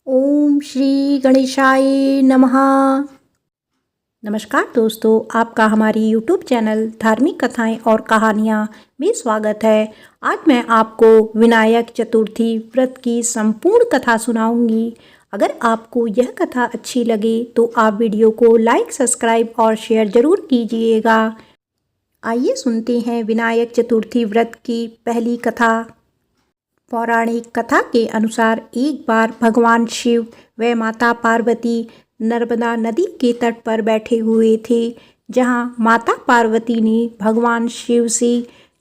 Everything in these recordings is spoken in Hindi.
ओम श्री गणेशाय नमः। नमस्कार दोस्तों, आपका हमारी YouTube चैनल धार्मिक कथाएं और कहानियां में स्वागत है। आज मैं आपको विनायक चतुर्थी व्रत की संपूर्ण कथा सुनाऊंगी। अगर आपको यह कथा अच्छी लगे तो आप वीडियो को लाइक, सब्सक्राइब और शेयर जरूर कीजिएगा। आइए सुनते हैं विनायक चतुर्थी व्रत की पहली कथा। पौराणिक कथा के अनुसार एक बार भगवान शिव व माता पार्वती नर्मदा नदी के तट पर बैठे हुए थे, जहां माता पार्वती ने भगवान शिव से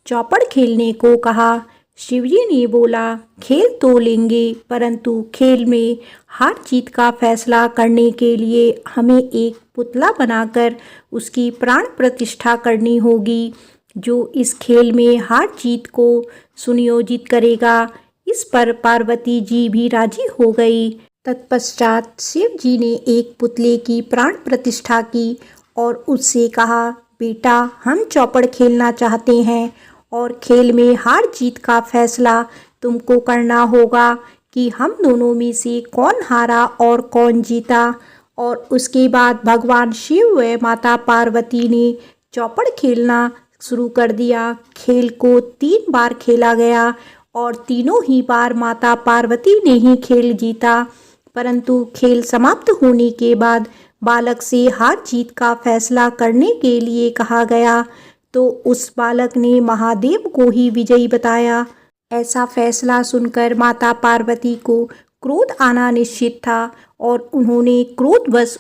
चौपड़ खेलने को कहा। शिवजी ने बोला, खेल तो लेंगे, परंतु खेल में हार जीत का फैसला करने के लिए हमें एक पुतला बनाकर उसकी प्राण प्रतिष्ठा करनी होगी, जो इस खेल में हार जीत को सुनियोजित करेगा। इस पर पार्वती जी भी राजी हो गई। तत्पश्चात शिव जी ने एक पुतले की प्राण प्रतिष्ठा की और उससे कहा, बेटा, हम चौपड़ खेलना चाहते हैं और खेल में हार जीत का फैसला तुमको करना होगा कि हम दोनों में से कौन हारा और कौन जीता। और उसके बाद भगवान शिव व माता पार्वती ने चौपड़ खेलना शुरू कर दिया। खेल को 3 बार खेला गया और तीनों ही बार माता पार्वती ने ही खेल जीता, परंतु खेल समाप्त होने के बाद बालक से हार जीत का फैसला करने के लिए कहा गया, तो उस बालक ने महादेव को ही विजयी बताया। ऐसा फैसला सुनकर माता पार्वती को क्रोध आना निश्चित था और उन्होंने क्रोधवश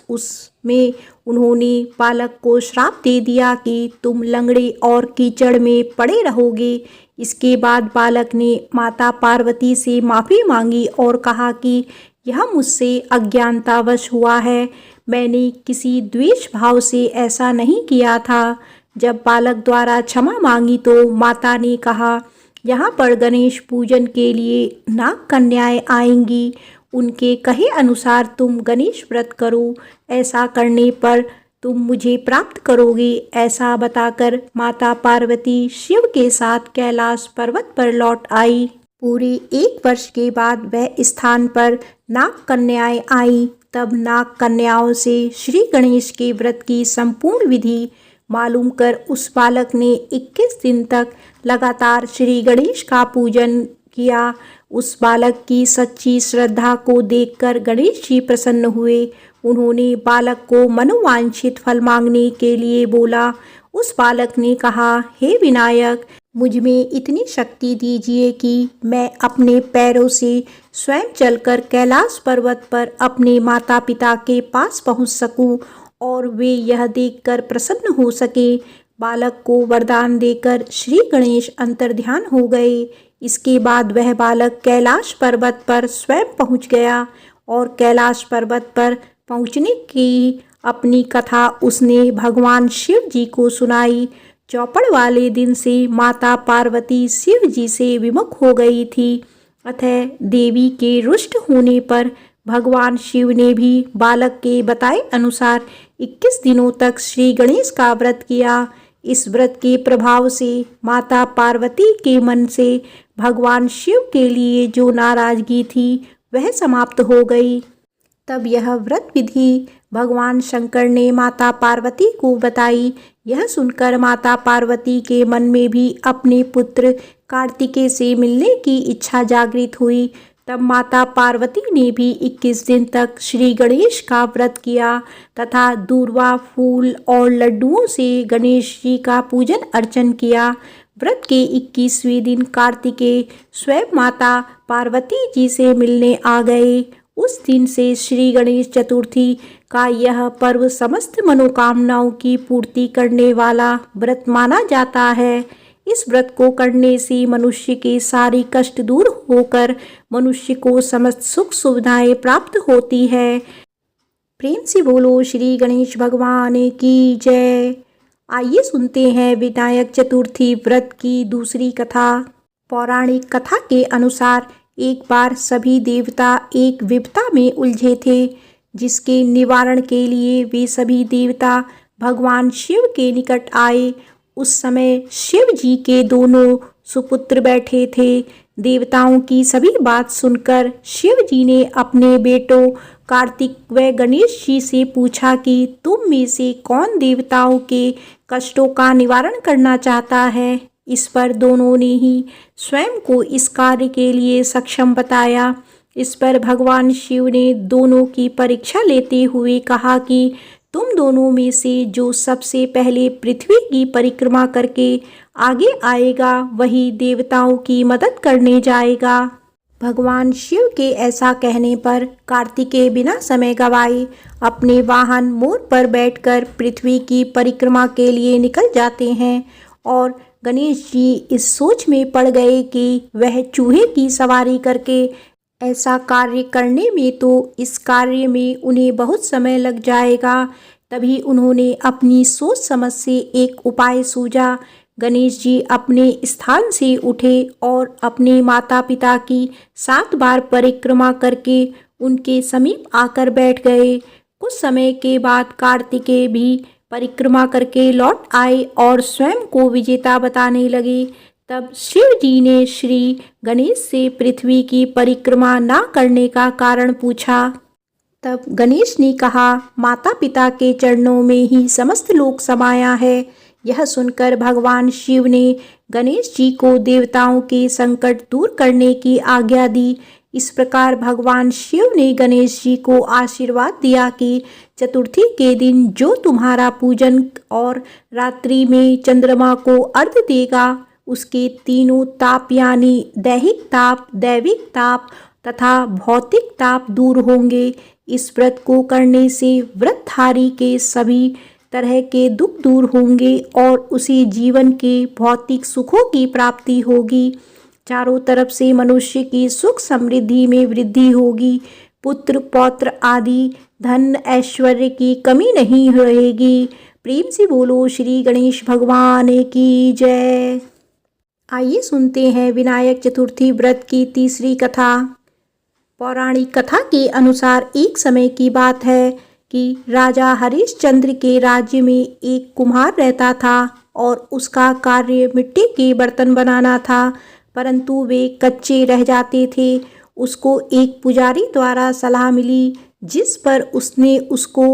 उन्होंने बालक को श्राप दे दिया कि तुम लंगड़े और कीचड़ में पड़े रहोगे। इसके बाद बालक ने माता पार्वती से माफ़ी मांगी और कहा कि यह मुझसे अज्ञानतावश हुआ है, मैंने किसी द्वेष भाव से ऐसा नहीं किया था। जब बालक द्वारा क्षमा मांगी तो माता ने कहा, यहाँ पर गणेश पूजन के लिए नाग कन्याएं आएंगी, उनके कहे अनुसार तुम गणेश व्रत करो, ऐसा करने पर तुम मुझे प्राप्त करोगे। ऐसा बताकर माता पार्वती शिव के साथ कैलाश पर्वत पर लौट आई। पूरे 1 वर्ष के बाद वह स्थान पर नाग कन्याएं आई। तब नाग कन्याओं से श्री गणेश के व्रत की संपूर्ण विधि मालूम कर उस बालक ने 21 दिन तक लगातार श्री गणेश का पूजन किया। उस बालक की सच्ची श्रद्धा को देखकर गणेश जी प्रसन्न हुए। उन्होंने बालक को मनोवांछित फल मांगने के लिए बोला। उस बालक ने कहा, हे विनायक, मुझ में इतनी शक्ति दीजिए कि मैं अपने पैरों से स्वयं चलकर कैलाश पर्वत पर अपने माता पिता के पास पहुंच सकूं और वे यह देखकर प्रसन्न हो सके। बालक को वरदान देकर श्री गणेश अंतर्ध्यान हो गए। इसके बाद वह बालक कैलाश पर्वत पर स्वयं पहुंच गया और कैलाश पर्वत पर पहुंचने की अपनी कथा उसने भगवान शिव जी को सुनाई। चौपड़ वाले दिन से माता पार्वती शिव जी से विमुख हो गई थी। अतः देवी के रुष्ट होने पर भगवान शिव ने भी बालक के बताए अनुसार 21 दिनों तक श्री गणेश का व्रत किया। इस व्रत के प्रभाव से माता पार्वती के मन से भगवान शिव के लिए जो नाराजगी थी वह समाप्त हो गई। तब यह व्रत विधि भगवान शंकर ने माता पार्वती को बताई। यह सुनकर माता पार्वती के मन में भी अपने पुत्र कार्तिकेय से मिलने की इच्छा जागृत हुई। तब माता पार्वती ने भी 21 दिन तक श्री गणेश का व्रत किया तथा दूर्वा, फूल और लड्डुओं से गणेश जी का पूजन अर्चन किया। व्रत के 21वें दिन कार्तिकेय स्वयं माता पार्वती जी से मिलने आ गए। उस दिन से श्री गणेश चतुर्थी का यह पर्व समस्त मनोकामनाओं की पूर्ति करने वाला व्रत माना जाता है। इस व्रत को करने से मनुष्य के सारे कष्ट दूर होकर मनुष्य को समस्त सुख सुविधाएं प्राप्त होती है। प्रेम से बोलो श्री गणेश भगवान की जय। आइए सुनते हैं विनायक चतुर्थी व्रत की दूसरी कथा। पौराणिक कथा के अनुसार एक बार सभी देवता एक विपदा में उलझे थे, जिसके निवारण के लिए वे सभी देवता भगवान शिव के निकट आए। उस समय शिव जी के दोनों सुपुत्र बैठे थे, देवताओं की सभी बात सुनकर शिव जी ने अपने बेटों कार्तिक व गणेश जी से पूछा कि तुम में से कौन देवताओं के कष्टों का निवारण करना चाहता है। इस पर दोनों ने ही स्वयं को इस कार्य के लिए सक्षम बताया। इस पर भगवान शिव ने दोनों की परीक्षा लेते हुए कहा कि तुम दोनों में से जो सबसे पहले पृथ्वी की परिक्रमा करके आगे आएगा वही देवताओं की मदद करने जाएगा। भगवान शिव के ऐसा कहने पर कार्तिकेय बिना समय गवाए अपने वाहन मोर पर बैठकर पृथ्वी की परिक्रमा के लिए निकल जाते हैं और गणेश जी इस सोच में पड़ गए कि वह चूहे की सवारी करके ऐसा कार्य करने में तो इस कार्य में उन्हें बहुत समय लग जाएगा। तभी उन्होंने अपनी सोच समझ से एक उपाय सूझा। गणेश जी अपने स्थान से उठे और अपने माता पिता की 7 बार परिक्रमा करके उनके समीप आकर बैठ गए। कुछ समय के बाद कार्तिकेय भी परिक्रमा करके लौट आए और स्वयं को विजेता बताने लगे। तब शिव जी ने श्री गणेश से पृथ्वी की परिक्रमा ना करने का कारण पूछा। तब गणेश ने कहा, माता पिता के चरणों में ही समस्त लोक समाया है। यह सुनकर भगवान शिव ने गणेश जी को देवताओं के संकट दूर करने की आज्ञा दी। इस प्रकार भगवान शिव ने गणेश जी को आशीर्वाद दिया कि चतुर्थी के दिन जो तुम्हारा पूजन और रात्रि में चंद्रमा को अर्घ्य देगा उसके तीनों ताप यानी दैहिक ताप, दैविक ताप तथा भौतिक ताप दूर होंगे। इस व्रत को करने से व्रतधारी के सभी तरह के दुख दूर होंगे और उसे जीवन के भौतिक सुखों की प्राप्ति होगी। चारों तरफ से मनुष्य की सुख समृद्धि में वृद्धि होगी। पुत्र पौत्र आदि धन ऐश्वर्य की कमी नहीं रहेगी। प्रेम से बोलो श्री गणेश भगवान की जय। आइए सुनते हैं विनायक चतुर्थी व्रत की तीसरी कथा। पौराणिक कथा के अनुसार एक समय की बात है कि राजा हरिश्चंद्र के राज्य में एक कुम्हार रहता था और उसका कार्य मिट्टी के बर्तन बनाना था, परंतु वे कच्चे रह जाते थे। उसको एक पुजारी द्वारा सलाह मिली जिस पर उसने उसको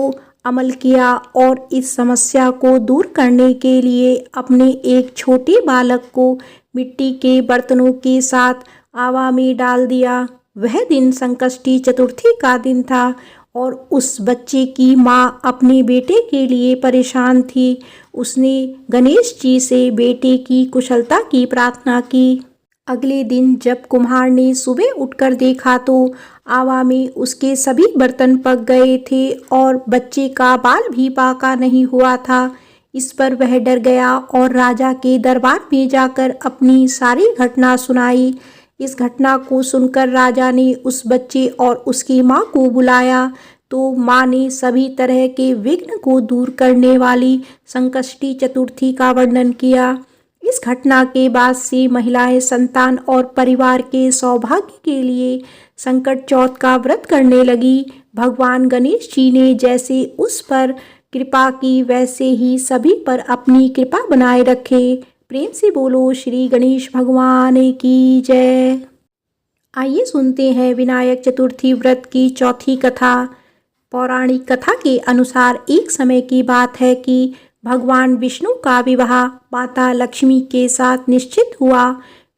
अमल किया और इस समस्या को दूर करने के लिए अपने एक छोटे बालक को मिट्टी के बर्तनों के साथ आवा में डाल दिया। वह दिन संकष्टी चतुर्थी का दिन था और उस बच्चे की माँ अपने बेटे के लिए परेशान थी। उसने गणेश जी से बेटे की कुशलता की प्रार्थना की। अगले दिन जब कुम्हार ने सुबह उठकर देखा तो आवा में उसके सभी बर्तन पक गए थे और बच्चे का बाल भी पाका नहीं हुआ था। इस पर वह डर गया और राजा के दरबार में जाकर अपनी सारी घटना सुनाई। इस घटना को सुनकर राजा ने उस बच्चे और उसकी माँ को बुलाया तो माँ ने सभी तरह के विघ्न को दूर करने वाली संकष्टी चतुर्थी का वर्णन किया। इस घटना के बाद से महिलाएं संतान और परिवार के सौभाग्य के लिए संकट चौथ का व्रत करने लगी। भगवान गणेश जी ने जैसे उस पर कृपा की वैसे ही सभी पर अपनी कृपा बनाए रखे। प्रेम से बोलो श्री गणेश भगवान की जय। आइए सुनते हैं विनायक चतुर्थी व्रत की चौथी कथा। पौराणिक कथा के अनुसार एक समय की बात है कि भगवान विष्णु का विवाह माता लक्ष्मी के साथ निश्चित हुआ।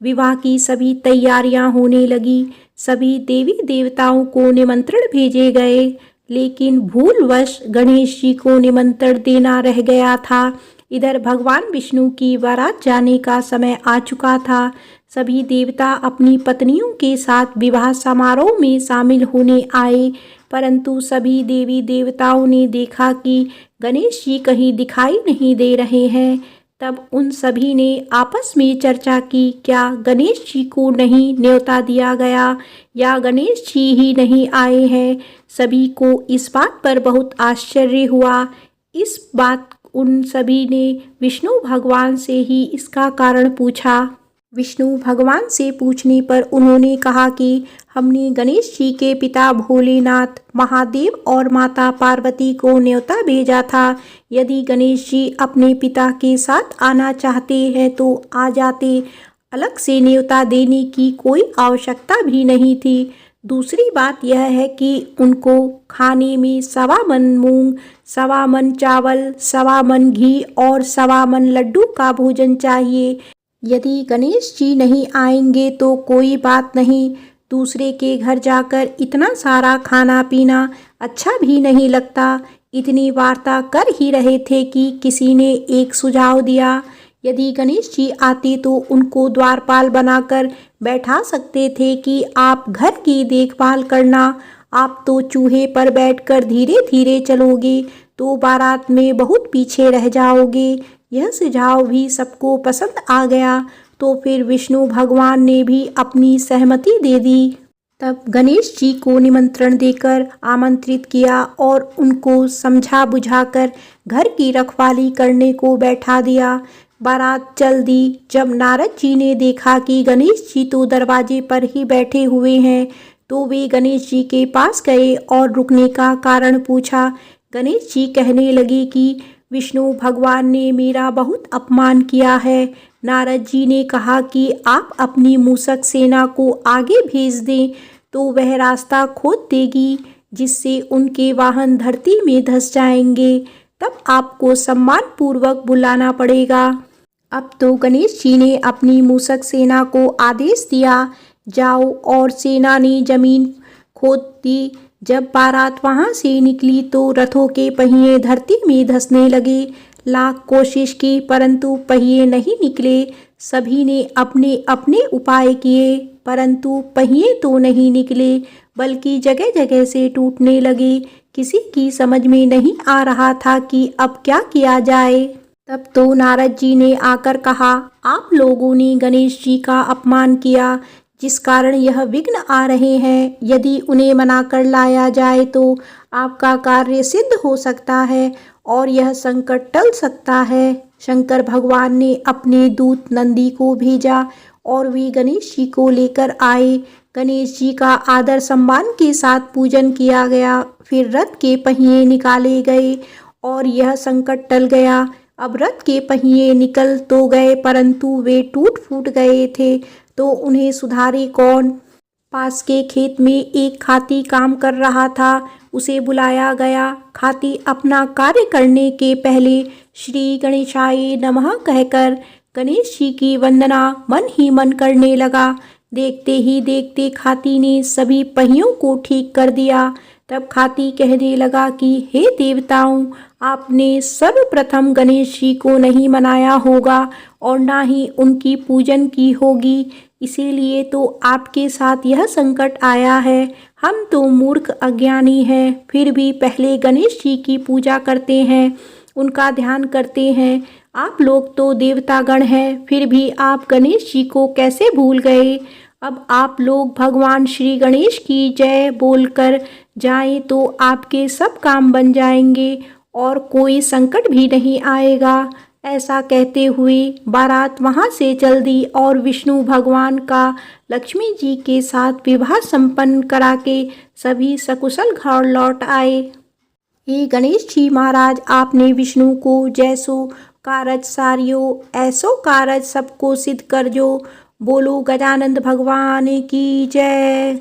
विवाह की सभी तैयारियां होने लगी। सभी देवी देवताओं को निमंत्रण भेजे गए, लेकिन भूलवश गणेश जी को निमंत्रण देना रह गया था। इधर भगवान विष्णु की बारात जाने का समय आ चुका था। सभी देवता अपनी पत्नियों के साथ विवाह समारोह में शामिल होने आए, परंतु सभी देवी देवताओं ने देखा कि गणेश जी कहीं दिखाई नहीं दे रहे हैं। तब उन सभी ने आपस में चर्चा की, क्या गणेश जी को नहीं न्योता दिया गया या गणेश जी ही नहीं आए हैं। सभी को इस बात पर बहुत आश्चर्य हुआ। इस बात उन सभी ने विष्णु भगवान से ही इसका कारण पूछा। विष्णु भगवान से पूछने पर उन्होंने कहा कि हमने गणेश जी के पिता भोलेनाथ, महादेव और माता पार्वती को न्योता भेजा था। यदि गणेश जी अपने पिता के साथ आना चाहते हैं तो आ जाते, अलग से न्योता देने की कोई आवश्यकता भी नहीं थी। दूसरी बात यह है कि उनको खाने में 1.25 मन मूंग, 1.25 मन चावल, 1.25 मन घी और 1.25 मन लड्डू का भोजन चाहिए। यदि गणेश जी नहीं आएंगे तो कोई बात नहीं, दूसरे के घर जाकर इतना सारा खाना पीना अच्छा भी नहीं लगता। इतनी वार्ता कर ही रहे थे कि किसी ने एक सुझाव दिया, यदि गणेश जी आते तो उनको द्वारपाल बनाकर बैठा सकते थे कि आप घर की देखभाल करना। आप तो चूहे पर बैठकर धीरे धीरे चलोगे तो बारात में बहुत पीछे रह जाओगे। यह सुझाव भी सबको पसंद आ गया, तो फिर विष्णु भगवान ने भी अपनी सहमति दे दी। तब गणेश जी को निमंत्रण देकर आमंत्रित किया और उनको समझा बुझाकर घर की रखवाली करने को बैठा दिया। बारात चल दी। जब नारद जी ने देखा कि गणेश जी तो दरवाजे पर ही बैठे हुए हैं, तो वे गणेश जी के पास गए और रुकने का कारण पूछा। गणेश जी कहने लगे कि विष्णु भगवान ने मेरा बहुत अपमान किया है। नारद जी ने कहा कि आप अपनी मूषक सेना को आगे भेज दें तो वह रास्ता खोद देगी, जिससे उनके वाहन धरती में धंस जाएंगे। तब आपको सम्मानपूर्वक बुलाना पड़ेगा। अब तो गणेश जी ने अपनी मूषक सेना को आदेश दिया, जाओ, और सेना ने जमीन खोद दी। जब बारात वहां से निकली तो रथों के पहिए धरती में धंसने लगे। लाख कोशिश की परंतु पहिए नहीं निकले। सभी ने अपने अपने उपाय किए परंतु पहिए तो नहीं निकले, बल्कि जगह जगह से टूटने लगे। किसी की समझ में नहीं आ रहा था कि अब क्या किया जाए। तब तो नारद जी ने आकर कहा, आप लोगों ने गणेश जी का अपमान किया, जिस कारण यह विघ्न आ रहे हैं। यदि उन्हें मना कर लाया जाए तो आपका कार्य सिद्ध हो सकता है और यह संकट टल सकता है। शंकर भगवान ने अपने दूत नंदी को भेजा और वे गणेश जी को लेकर आए। गणेश जी का आदर सम्मान के साथ पूजन किया गया। फिर रथ के पहिए निकाले गए और यह संकट टल गया। अब रथ के पहिए निकल तो गए परंतु वे टूट फूट गए थे, तो उन्हें सुधारे कौन। पास के खेत में एक खाती काम कर रहा था, उसे बुलाया गया। खाती अपना कार्य करने के पहले श्री गणेशाय नमः कहकर गणेश जी की वंदना मन ही मन करने लगा। देखते ही देखते खाती ने सभी पहियों को ठीक कर दिया। तब खाती कहने लगा कि हे देवताओं, आपने सर्वप्रथम गणेश जी को नहीं मनाया होगा और ना ही उनकी पूजन की होगी, इसीलिए तो आपके साथ यह संकट आया है। हम तो मूर्ख अज्ञानी हैं, फिर भी पहले गणेश जी की पूजा करते हैं, उनका ध्यान करते हैं। आप लोग तो देवतागण हैं, फिर भी आप गणेश जी को कैसे भूल गए। अब आप लोग भगवान श्री गणेश की जय बोलकर जाएं तो आपके सब काम बन जाएंगे और कोई संकट भी नहीं आएगा। ऐसा कहते हुए बारात वहां से चल दी और विष्णु भगवान का लक्ष्मी जी के साथ विवाह संपन्न करा के सभी सकुशल घर लौट आए। हे गणेश जी महाराज, आपने विष्णु को जैसो कारज सारियो, ऐसो कारज सबको सिद्ध कर जो। बोलो गजानंद भगवान की जय।